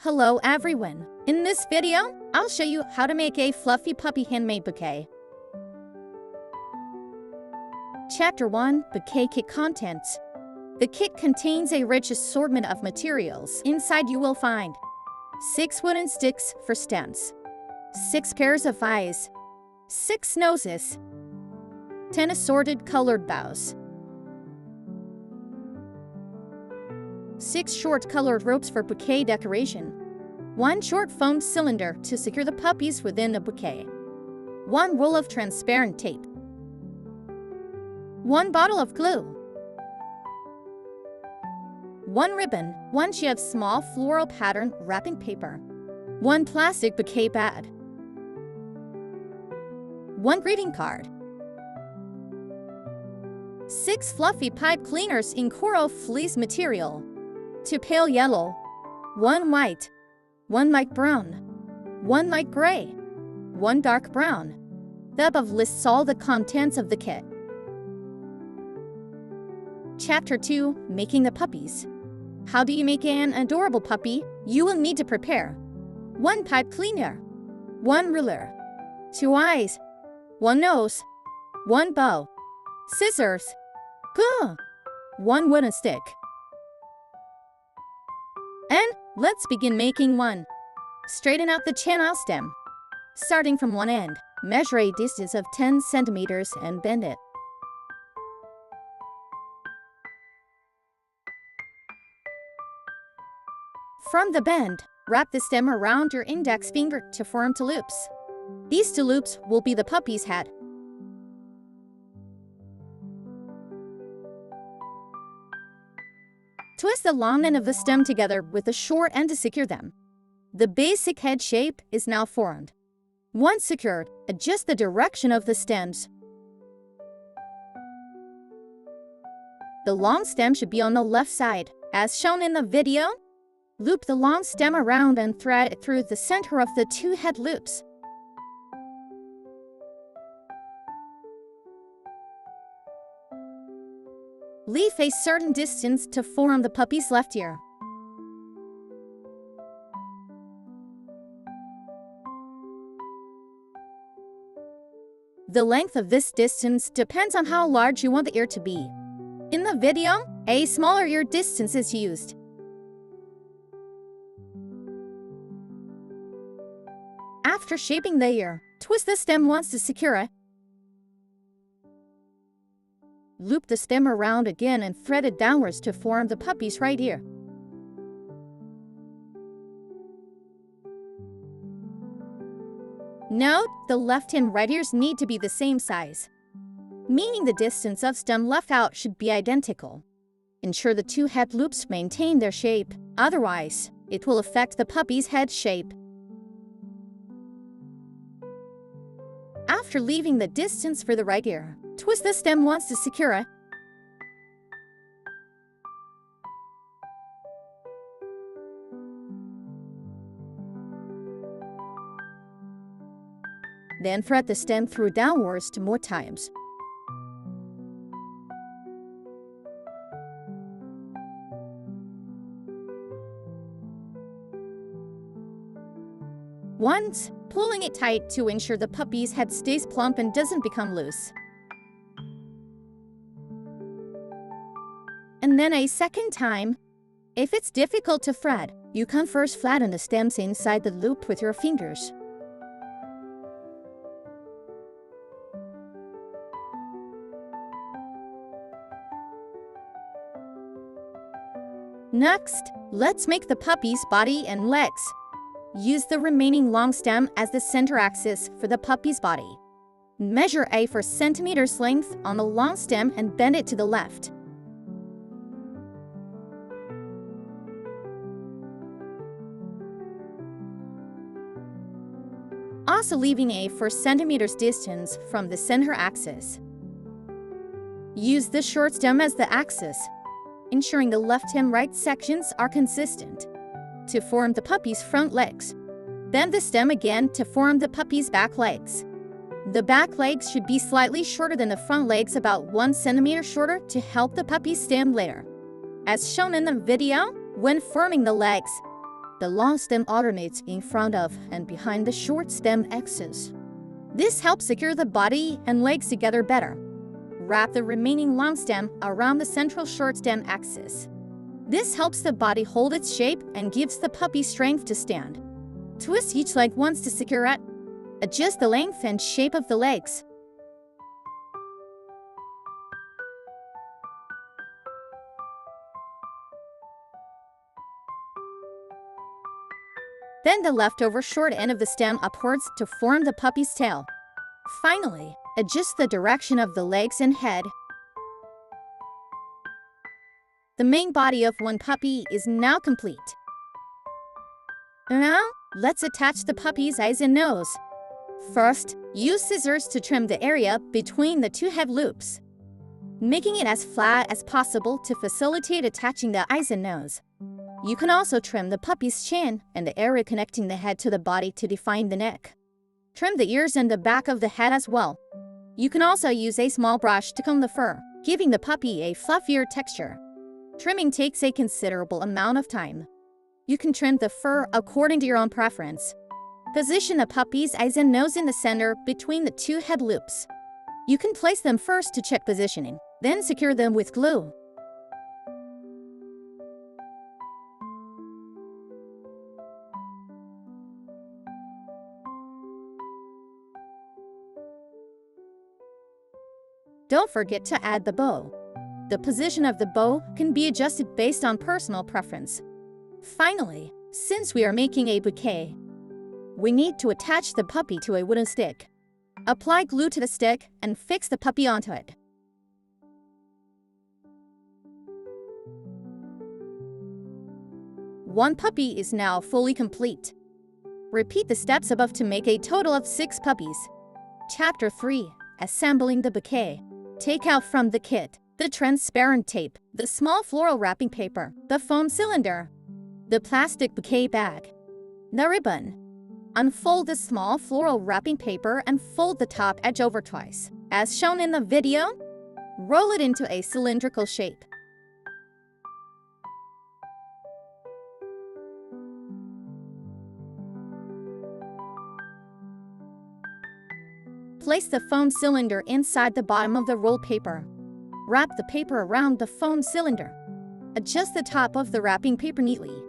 Hello everyone! In this video, I'll show you how to make a fluffy puppy handmade bouquet. Chapter 1: Bouquet Kit Contents. The kit contains a rich assortment of materials. Inside you will find 6 wooden sticks for stems, 6 pairs of eyes, 6 noses, 10 assorted colored boughs, 6 short colored ropes for bouquet decoration, 1 short foam cylinder to secure the puppies within the bouquet, 1 roll of transparent tape, 1 bottle of glue, 1 ribbon, 1 sheet of small floral pattern wrapping paper, 1 plastic bouquet pad, 1 greeting card, 6 fluffy pipe cleaners in coral fleece material, 2 pale yellow, 1 white, 1 light brown, 1 light gray, 1 dark brown. The above lists all the contents of the kit. Chapter 2: Making the puppies. How do you make an adorable puppy? You will need to prepare 1 pipe cleaner, 1 ruler, 2 eyes, 1 nose, 1 bow, scissors, glue, 1 wooden stick. And let's begin making one. Straighten out the Chenille stem. Starting from one end, measure a distance of 10 centimeters and bend it. From the bend, wrap the stem around your index finger to form 2 loops. These 2 loops will be the puppy's head. Twist the long end of the stem together with the short end to secure them. The basic head shape is now formed. Once secured, adjust the direction of the stems. The long stem should be on the left side, as shown in the video. Loop the long stem around and thread it through the center of the 2 head loops. Leave a certain distance to form the puppy's left ear. The length of this distance depends on how large you want the ear to be. In the video, a smaller ear distance is used. After shaping the ear, twist the stem once to secure it. Loop the stem around again and thread it downwards to form the puppy's right ear. Note, the left and right ears need to be the same size, meaning the distance of stem left out should be identical. Ensure the 2 head loops maintain their shape, otherwise, it will affect the puppy's head shape. After leaving the distance for the right ear, twist the stem once to secure it. Then thread the stem through downwards 2 more times. Once, pulling it tight to ensure the puppy's head stays plump and doesn't become loose. And then a second time. If it's difficult to thread, you can first flatten the stems inside the loop with your fingers. Next, let's make the puppy's body and legs. Use the remaining long stem as the center axis for the puppy's body. Measure a 4 centimeters length on the long stem and bend it to the left. Also leaving a 4 centimeters distance from the center axis. Use the short stem as the axis, ensuring the left and right sections are consistent. To form the puppy's front legs, bend the stem again to form the puppy's back legs. The back legs should be slightly shorter than the front legs, about 1 centimeter shorter, to help the puppy stand later. As shown in the video, when forming the legs, The long stem alternates in front of and behind the short stem axis. This helps secure the body and legs together better. Wrap the remaining long stem around the central short stem axis. This helps the body hold its shape and gives the puppy strength to stand. Twist each leg once to secure it. Adjust the length and shape of the legs. Bend the leftover short end of the stem upwards to form the puppy's tail. Finally, adjust the direction of the legs and head. The main body of one puppy is now complete. Now, let's attach the puppy's eyes and nose. First, use scissors to trim the area between the two head loops, making it as flat as possible to facilitate attaching the eyes and nose. You can also trim the puppy's chin and the area connecting the head to the body to define the neck. Trim the ears and the back of the head as well. You can also use a small brush to comb the fur, giving the puppy a fluffier texture. Trimming takes a considerable amount of time. You can trim the fur according to your own preference. Position the puppy's eyes and nose in the center between the two head loops. You can place them first to check positioning, then secure them with glue. Don't forget to add the bow. The position of the bow can be adjusted based on personal preference. Finally, since we are making a bouquet, we need to attach the puppy to a wooden stick. Apply glue to the stick and fix the puppy onto it. One puppy is now fully complete. Repeat the steps above to make a total of 6 puppies. Chapter 3. Assembling the bouquet. Take out from the kit the transparent tape, the small floral wrapping paper, the foam cylinder, the plastic bouquet bag, the ribbon. Unfold the small floral wrapping paper and fold the top edge over twice. As shown in the video, roll it into a cylindrical shape. Place the foam cylinder inside the bottom of the rolled paper. Wrap the paper around the foam cylinder. Adjust the top of the wrapping paper neatly.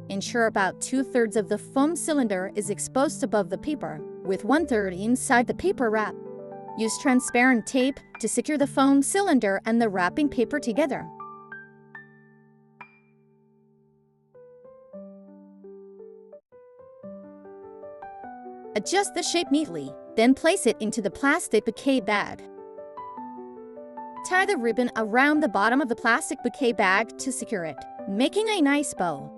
Ensure about 2/3 of the foam cylinder is exposed above the paper, with 1/3 inside the paper wrap. Use transparent tape to secure the foam cylinder and the wrapping paper together. Adjust the shape neatly, then place it into the plastic bouquet bag. Tie the ribbon around the bottom of the plastic bouquet bag to secure it, making a nice bow.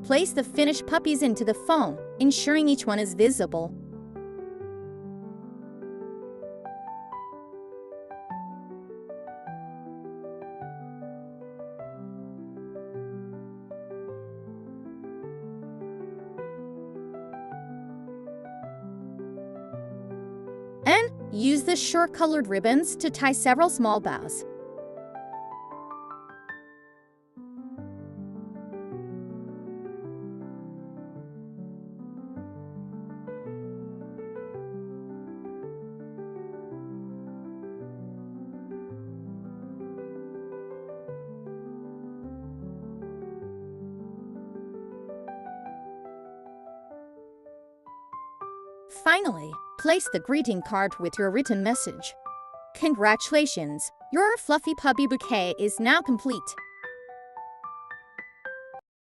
Place the finished puppies into the foam, ensuring each one is visible. And use the short colored ribbons to tie several small bows. Finally, place the greeting card with your written message. Congratulations! Your fluffy puppy bouquet is now complete.